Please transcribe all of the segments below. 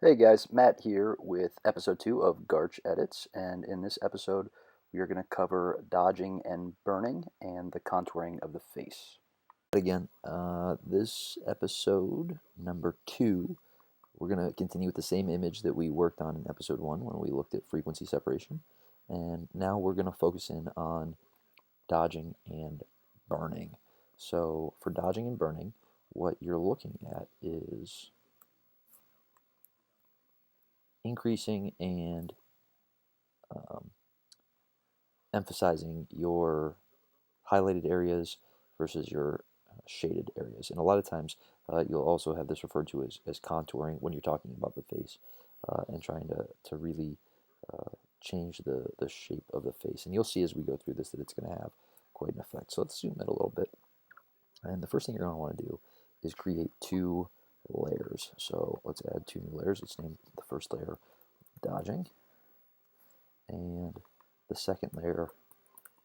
Hey guys, Matt here with episode 2 of Garch Edits, and in this episode we are going to cover dodging and burning and the contouring of the face. Again, this episode number 2, we're going to continue with the same image that we worked on in episode 1 when we looked at frequency separation, and now we're going to focus in on dodging and burning. So for dodging and burning, what you're looking at is increasing and um, emphasizing your highlighted areas versus your shaded areas. And a lot of times you'll also have this referred to as contouring when you're talking about the face and trying to really change the shape of the face. And you'll see as we go through this that it's going to have quite an effect. So let's zoom in a little bit. And the first thing you're going to want to do is create two layers. So let's add two new layers. Let's name the first layer dodging and the second layer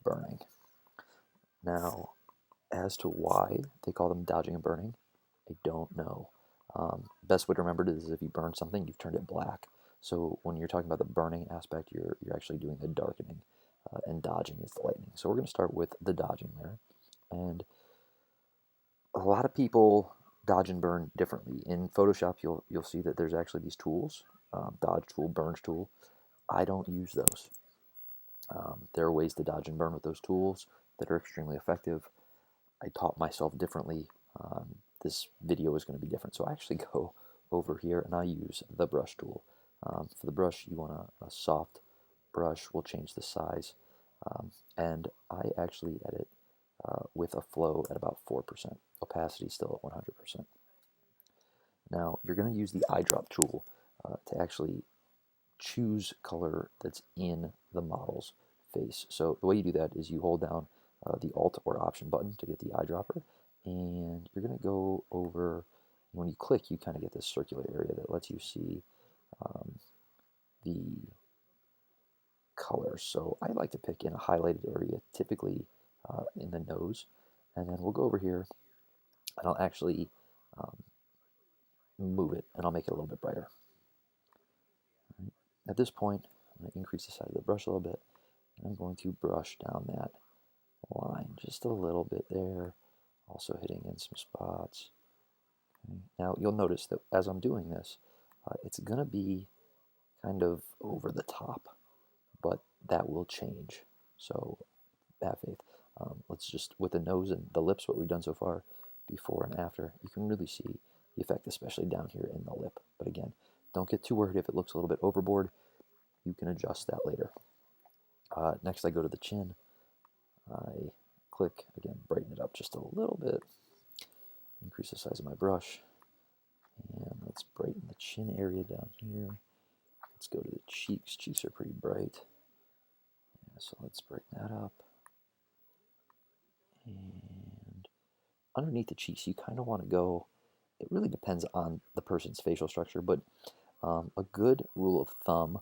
burning. Now, as to why they call them dodging and burning, I don't know. Best way to remember it is if you burn something, you've turned it black. So when you're talking about the burning aspect, you're actually doing the darkening, and dodging is the lightening. So we're going to start with the dodging there. And a lot of people dodge and burn differently. In Photoshop, you'll see that there's actually these tools, dodge tool, burn tool. I don't use those. There are ways to dodge and burn with those tools that are extremely effective. I taught myself differently. This video is going to be different. So I actually go over here and I use the brush tool. For the brush, you want a soft brush. We'll change the size. And I actually edit with a flow at about 4%. Opacity still at 100%. Now, you're going to use the eyedrop tool to actually choose color that's in the model's face. So the way you do that is you hold down the Alt or Option button to get the eyedropper, and you're going to go over, when you click, you kind of get this circular area that lets you see the color. So I like to pick in a highlighted area, typically in the nose, and then we'll go over here and I'll actually um, move it and I'll make it a little bit brighter. At this point, I'm going to increase the size of the brush a little bit, and I'm going to brush down that line just a little bit there, also hitting in some spots. Okay. Now you'll notice that as I'm doing this, it's going to be kind of over the top, but that will change. So have faith. Let's just, with the nose and the lips, what we've done so far, before and after, you can really see the effect, especially down here in the lip. But again, don't get too worried if it looks a little bit overboard. You can adjust that later. Next, I go to the chin. I click, again, brighten it up just a little bit, increase the size of my brush, and let's brighten the chin area down here. Let's go to the cheeks. Cheeks are pretty bright, yeah, so let's brighten that up. And underneath the cheeks, you kind of want to go, it really depends on the person's facial structure, but a good rule of thumb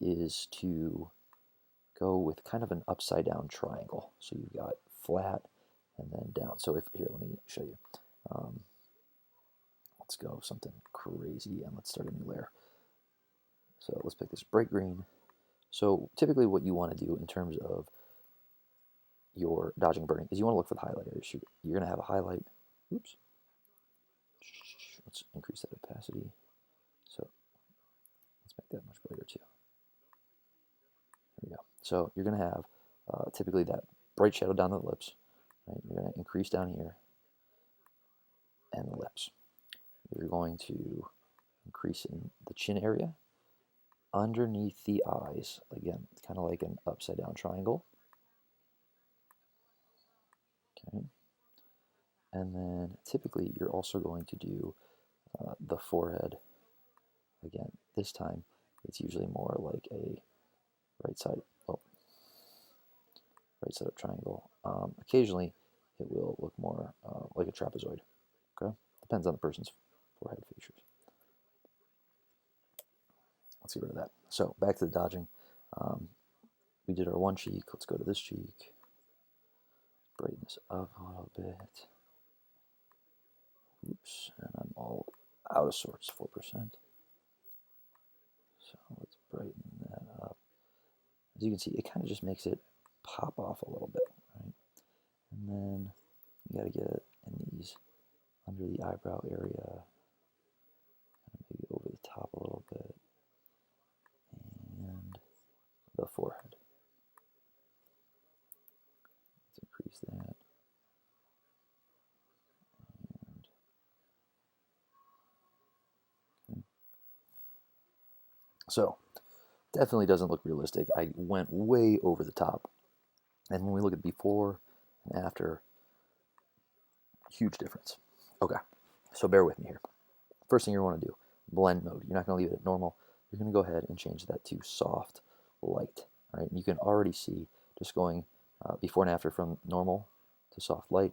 is to go with kind of an upside down triangle. So you've got flat and then down. So if here, let me show you. Let's go something crazy and let's start a new layer. So let's pick this bright green. So typically what you want to do in terms of your dodging burning is you want to look for the highlight areas. You're going to have a highlight. Oops. Let's increase that opacity. So let's make that much brighter too. There we go. So you're going to have typically that bright shadow down the lips. Right? You're going to increase down here and the lips. You're going to increase in the chin area, underneath the eyes. Again, it's kind of like an upside down triangle. Okay. And then typically you're also going to do the forehead. Again, this time it's usually more like a right side, oh, right side up triangle. Occasionally it will look more like a trapezoid. Okay, depends on the person's forehead features. Let's get rid of that. So back to the dodging. We did our one cheek. Let's go to this cheek. Brighten this up a little bit. Oops, and I'm all out of sorts, 4%. So let's brighten that up. As you can see, it kind of just makes it pop off a little bit, right? And then you got to get it in these under the eyebrow area, maybe over the top a little bit, and the forehead. Let's increase that. And, okay. So, definitely doesn't look realistic. I went way over the top. And when we look at before and after, huge difference. Okay, so bear with me here. First thing you want to do, blend mode. You're not going to leave it at normal. You're going to go ahead and change that to soft light. All right, and you can already see just going before and after from normal to soft light.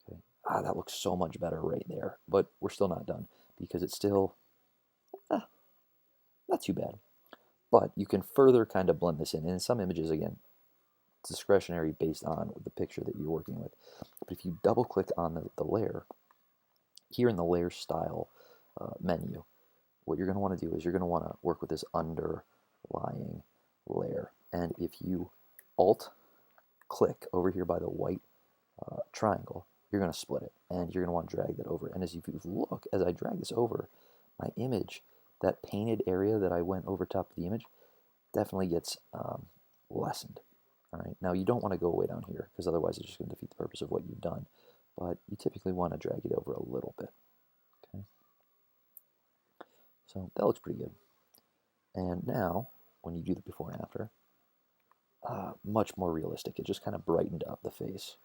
Okay, that looks so much better right there. But we're still not done because it's still not too bad. But you can further kind of blend this in. And in some images, again, it's discretionary based on the picture that you're working with. But if you double click on the layer, here in the layer style menu, what you're going to want to do is you're going to want to work with this underlying layer. And if you alt click over here by the white triangle, you're going to split it. And you're going to want to drag that over. And as you look, as I drag this over, my image, that painted area that I went over top of the image, definitely gets lessened. All right. Now you don't want to go way down here because otherwise it's just going to defeat the purpose of what you've done. But you typically want to drag it over a little bit. Okay. So that looks pretty good. And now, when you do the before and after, much more realistic. It just kind of brightened up the face.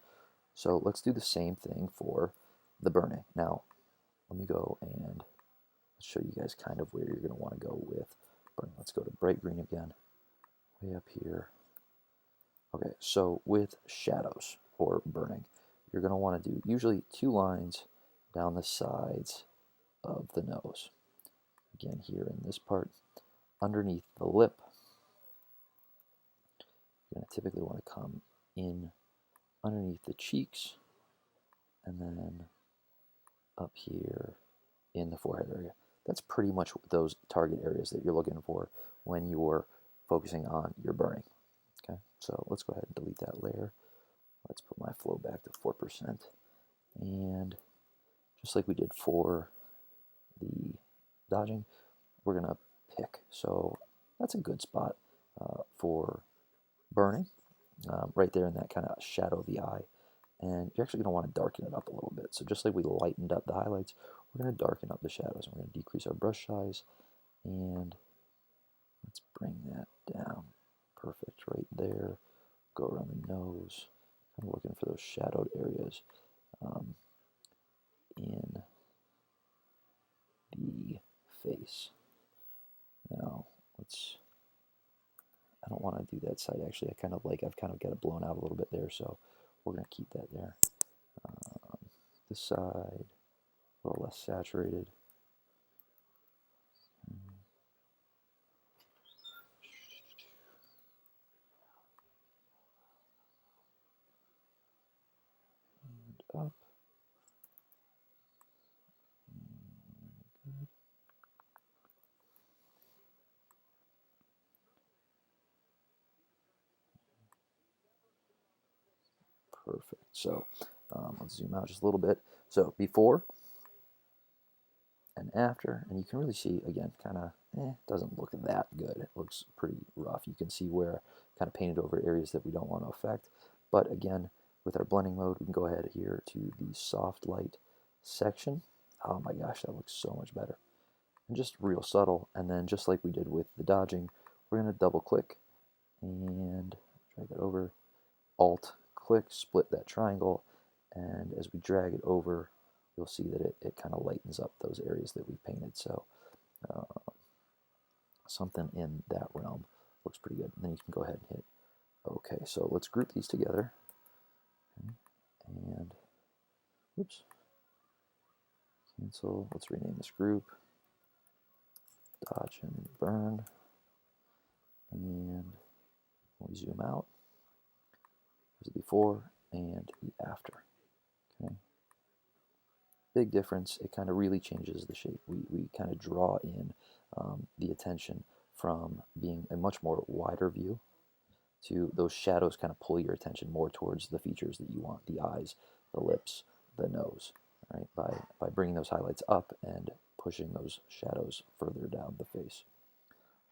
So let's do the same thing for the burning. Now, let me go and show you guys kind of where you're going to want to go with burning. Let's go to bright green again, way up here. Okay, so with shadows or burning, you're going to want to do usually 2 lines down the sides of the nose. Again, here in this part, underneath the lip, you're going to typically want to come in underneath the cheeks, and then up here in the forehead area. That's pretty much those target areas that you're looking for when you're focusing on your burning. Okay, so let's go ahead and delete that layer. Let's put my flow back to 4%. And just like we did for the dodging, we're going to pick. So that's a good spot for burning, right there in that kind of shadow of the eye. And you're actually going to want to darken it up a little bit. So just like we lightened up the highlights, we're going to darken up the shadows. And we're going to decrease our brush size. And let's bring that down. Perfect right there. Go around the nose. I'm looking for those shadowed areas in the face. Now, I don't want to do that side actually. I've kind of got it blown out a little bit there, so we're going to keep that there. This side, a little less saturated. And up. Good. Perfect. So let's zoom out just a little bit. So before and after, and you can really see, again, kind of, doesn't look that good. It looks pretty rough. You can see where kind of painted over areas that we don't want to affect. But again, with our blending mode, we can go ahead here to the soft light section. Oh my gosh, that looks so much better. And just real subtle. And then just like we did with the dodging, we're going to double click and drag it over. Alt click, split that triangle, and as we drag it over, you'll see that it kind of lightens up those areas that we painted. So something in that realm looks pretty good. And then you can go ahead and hit OK. So let's group these together. Okay. And oops, cancel. Let's rename this group. Dodge and burn. And we zoom out. There's the before and the after. Okay. Big difference. It kind of really changes the shape. We kind of draw in the attention from being a much more wider view to those shadows kind of pull your attention more towards the features that you want, the eyes, the lips, the nose, right? By bringing those highlights up and pushing those shadows further down the face.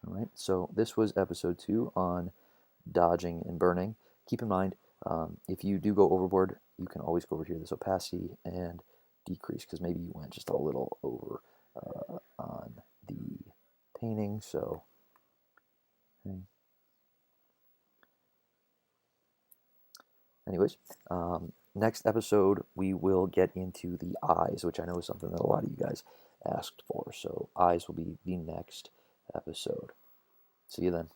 All right, so this was episode 2 on dodging and burning. Keep in mind, if you do go overboard, you can always go over here, this opacity, and decrease, because maybe you went just a little over on the painting. So, okay. Anyways, next episode we will get into the eyes, which I know is something that a lot of you guys asked for. So eyes will be the next episode. See you then.